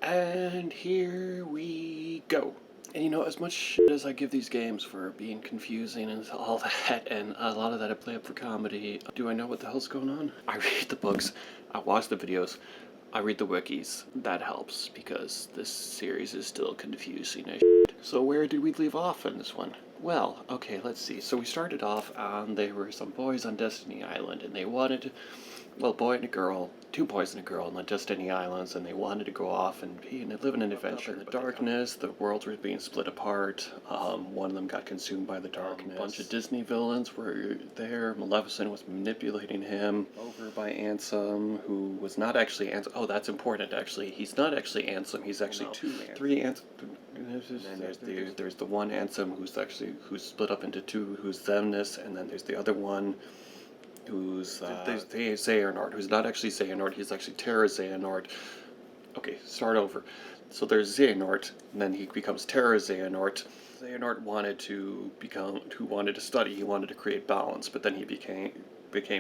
And here we go. And you know, as much shit as I give these games for being confusing and all that, and a lot of that I play up for comedy, do I know what the hell's going on? I read the books, I watch the videos, I read the wikis. That helps, because this series is still confusing as shit. So where did we leave off in this one? Well, okay, let's see. So we started off on, there were some boys on Destiny Island, and they wanted, well, boy and a girl, two boys and a girl on the Destiny Islands, and they wanted to go off and live in an adventure. In the darkness, the worlds were being split apart. One of them got consumed by the darkness. A bunch of Disney villains were there. Maleficent was manipulating him. Over by Ansem, who was not actually Ansem. Oh, that's important, actually. He's not actually Ansem. He's actually three Ansem. And there's the one Ansem who's split up into two, who's Xemnas, and then there's the other one who's Xehanort, who's not actually Xehanort, he's actually Terra Xehanort. Okay, start over. So there's Xehanort, and then he becomes Terra Xehanort. Xehanort wanted to study, he wanted to create balance, but then he became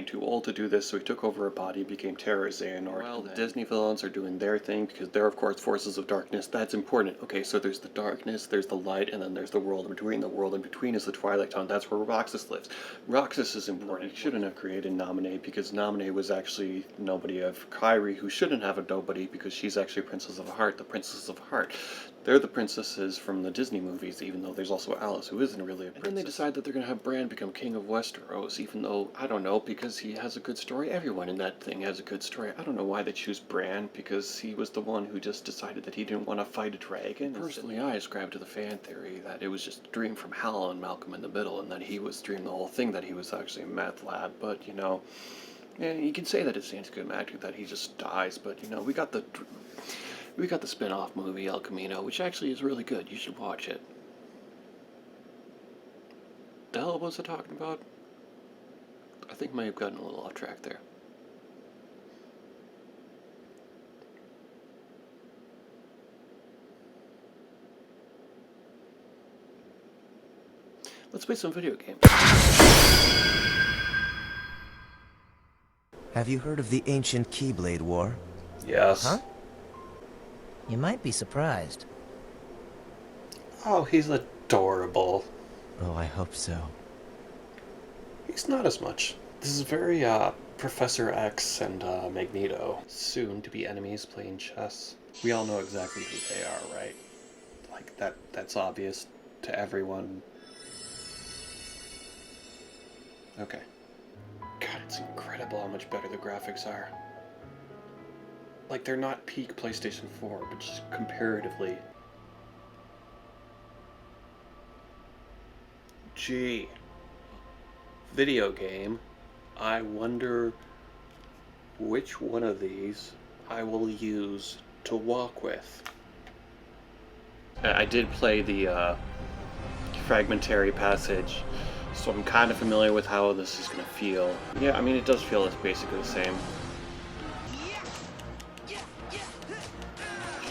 too old to do this, so he took over a body, became Terra Xehanort. Well, the Disney villains are doing their thing, because they're, of course, forces of darkness. That's important. Okay, so there's the darkness, there's the light, and then there's the world in between. The world in between is the Twilight Town. That's where Roxas lives. Roxas is important. He shouldn't have created Naminé, because Naminé was actually nobody of Kairi, who shouldn't have a nobody, because she's actually Princess of Heart, the Princess of Heart. They're the princesses from the Disney movies, even though there's also Alice, who isn't really a princess. And then they decide that they're going to have Bran become King of Westeros, even though, I don't know, because he has a good story. Everyone in that thing has a good story. I don't know why they choose Bran, because he was the one who just decided that he didn't want to fight a dragon. Personally, I ascribe to the fan theory that it was just a dream from hell and Malcolm in the Middle, and that he was dreaming the whole thing, that he was actually a meth lab, but, you know, yeah, you can say that it seems good magic, that he just dies, but, you know, we got the spin-off movie, El Camino, which actually is really good. You should watch it. The hell was I talking about? I think I may have gotten a little off track there. Let's play some video games. Have you heard of the ancient Keyblade War? Yes. Huh? You might be surprised. Oh, he's adorable. Oh, I hope so. He's not as much. This is very, Professor X and, Magneto. Soon to be enemies playing chess. We all know exactly who they are, right? Like, that's obvious to everyone. Okay. God, it's incredible how much better the graphics are. Like, they're not peak PlayStation 4, but just comparatively. Gee. Video game. I wonder which one of these I will use to walk with. I did play the fragmentary passage, so I'm kind of familiar with how this is going to feel. Yeah, I mean, it does feel it's basically the same.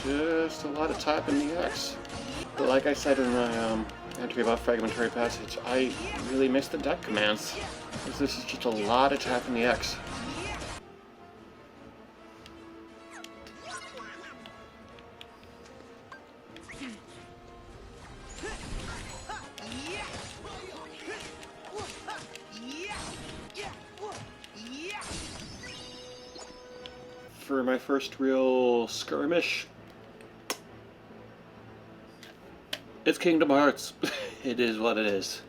Just a lot of typing the X. But like I said in my entry about Fragmentary Passage, I really miss the deck commands. Because this is just a lot of tapping the X. For my first real skirmish, it's Kingdom Hearts. It is what it is.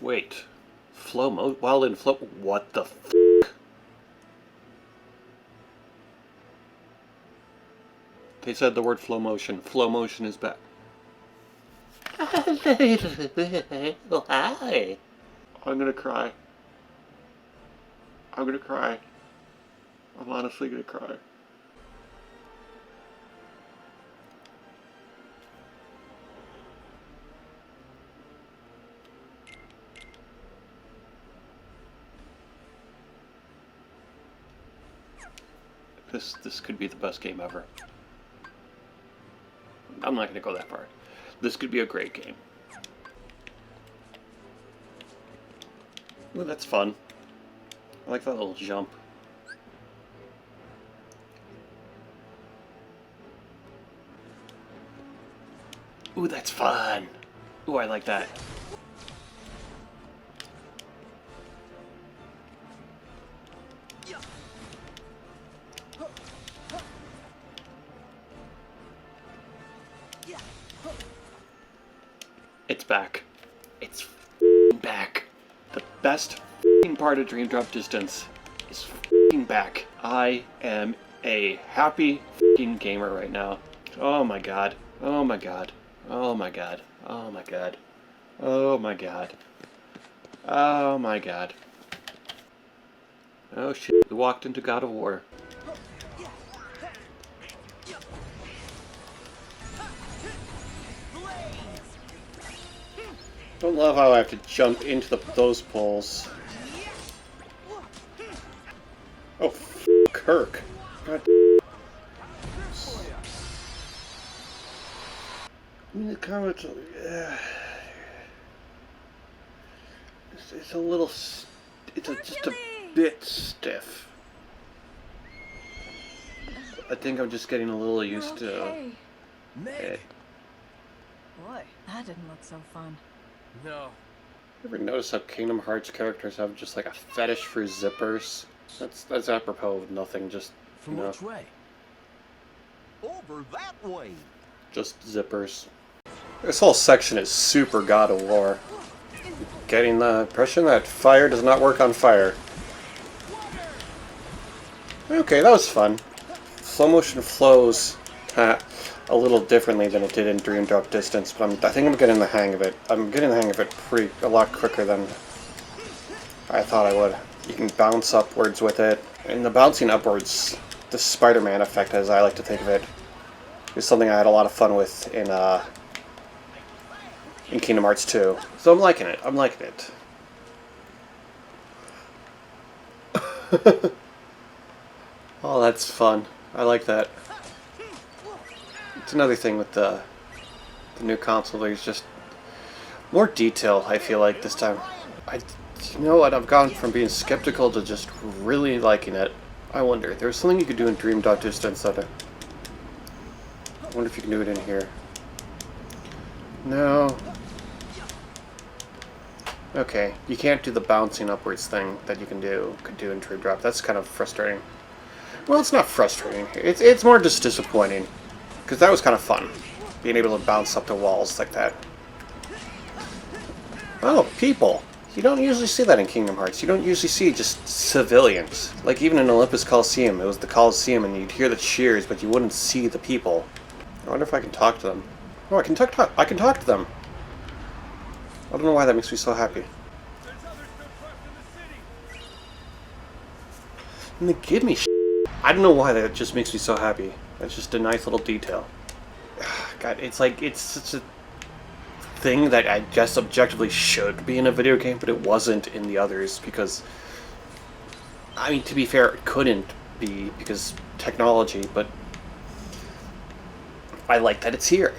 Wait. While in flow... What the f***? They said the word flow motion. Flow motion is back. Hi. I'm gonna cry. I'm gonna cry. I'm honestly gonna cry. This could be the best game ever. I'm not gonna go that far. This could be a great game. Ooh, that's fun. I like that little jump. Ooh, that's fun. Ooh, I like that. It's back. It's back. The best part of Dream Drop Distance is back. I am a happy gamer right now. Oh my god. Oh my god. Oh my god. Oh my god. Oh my god. Oh my god. Oh shit, we walked into God of War. Don't love how I have to jump into those poles. Oh, Kirk. God. I mean, the comments. It's a little. Just a bit stiff. I think I'm just getting a little used to it. Boy, that didn't look so fun. No. Ever notice how Kingdom Hearts characters have just like a fetish for zippers? That's apropos of nothing, just, From you know, which way? Over that way. just zippers. This whole section is super God of War. Getting the impression that fire does not work on fire. Okay, that was fun. Slow motion flows a little differently than it did in Dream Drop Distance, but I think I'm getting the hang of it. I'm getting the hang of it a lot quicker than I thought I would. You can bounce upwards with it, and the bouncing upwards, the Spider-Man effect, as I like to think of it, is something I had a lot of fun with in Kingdom Hearts 2. So I'm liking it. I'm liking it. Oh, that's fun. I like that. It's another thing with the new console. There's just more detail, I feel like, this time. You know what? I've gone from being skeptical to just really liking it. I wonder. There's something you could do in Dream Drop Distance that I wonder if you can do it in here. No. Okay, you can't do the bouncing upwards thing that you could do in Dream Drop. That's kind of frustrating. Well, it's not frustrating. It's more just disappointing. Because that was kind of fun, being able to bounce up the walls like that. Oh, people! You don't usually see that in Kingdom Hearts. You don't usually see just civilians. Like even in Olympus Coliseum, it was the Coliseum and you'd hear the cheers, but you wouldn't see the people. I wonder if I can talk to them. Oh, I can talk to them! I don't know why that makes me so happy. And they give me shit. I don't know why that just makes me so happy. That's just a nice little detail. God, it's like, it's such a thing that I guess objectively should be in a video game, but it wasn't in the others because, I mean, to be fair, it couldn't be because technology, but I like that it's here.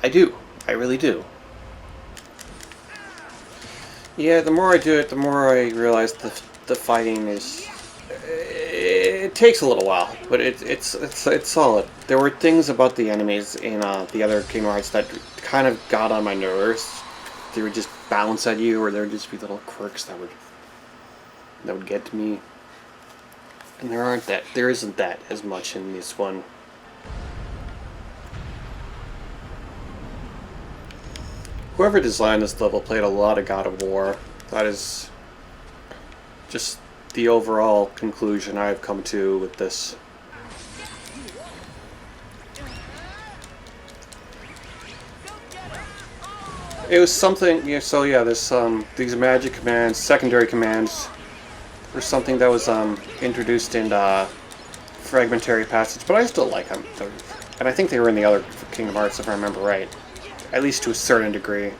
I do. I really do. Yeah, the more I do it, the more I realize the fighting is... It takes a little while, but it's solid. There were things about the enemies in the other Kingdom Hearts that kind of got on my nerves. They would just bounce at you, or there would just be little quirks that would get to me. And there isn't that as much in this one. Whoever designed this level played a lot of God of War. That is just the overall conclusion I've come to with this. It was something, yeah, so yeah, this, these magic commands, secondary commands, were something that was, introduced in, Fragmentary Passage, but I still like them. And I think they were in the other Kingdom Hearts, if I remember right. At least to a certain degree.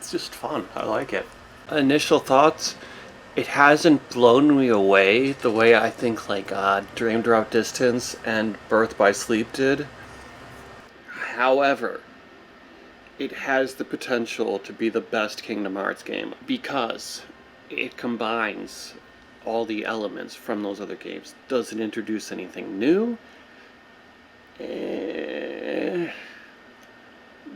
It's just fun. I like it. Initial thoughts, it hasn't blown me away the way I think like Dream Drop Distance and Birth by Sleep did. However, it has the potential to be the best Kingdom Hearts game because it combines all the elements from those other games. Doesn't introduce anything new.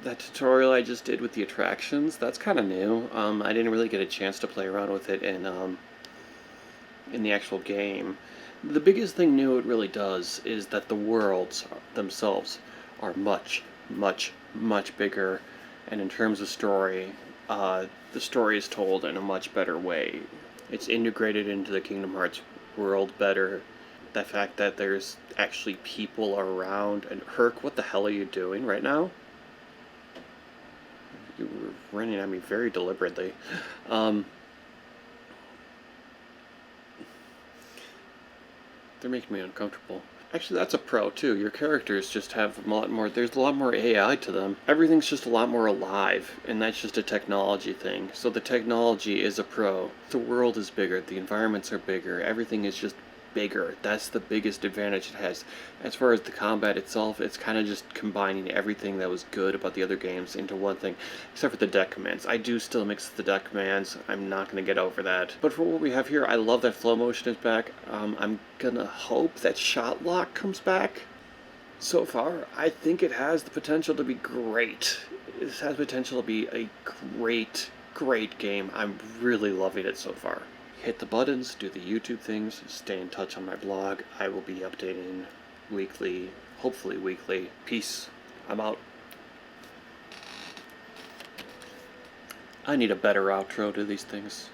That tutorial I just did with the attractions, that's kind of new. I didn't really get a chance to play around with it in the actual game. The biggest thing new it really does is that the worlds themselves are much, much, much bigger, and in terms of story, the story is told in a much better way. It's integrated into the Kingdom Hearts world better. The fact that there's actually people around, and Herc, what the hell are you doing right now? You were running at me very deliberately. They're making me uncomfortable. Actually, that's a pro too. Your characters just have a lot more, there's a lot more AI to them. Everything's just a lot more alive, and that's just a technology thing. So the technology is a pro. The world is bigger, the environments are bigger, everything is just bigger. That's the biggest advantage it has. As far as the combat itself, it's kind of just combining everything that was good about the other games into one thing, except for the deck commands. I do still mix the deck commands. I'm not going to get over that. But for what we have here, I love that flow motion is back. I'm going to hope that shot lock comes back. So far, I think it has the potential to be great. It has potential to be a great, great game. I'm really loving it so far. Hit the buttons, do the YouTube things, stay in touch on my blog. I will be updating weekly, hopefully weekly. Peace. I'm out. I need a better outro to these things.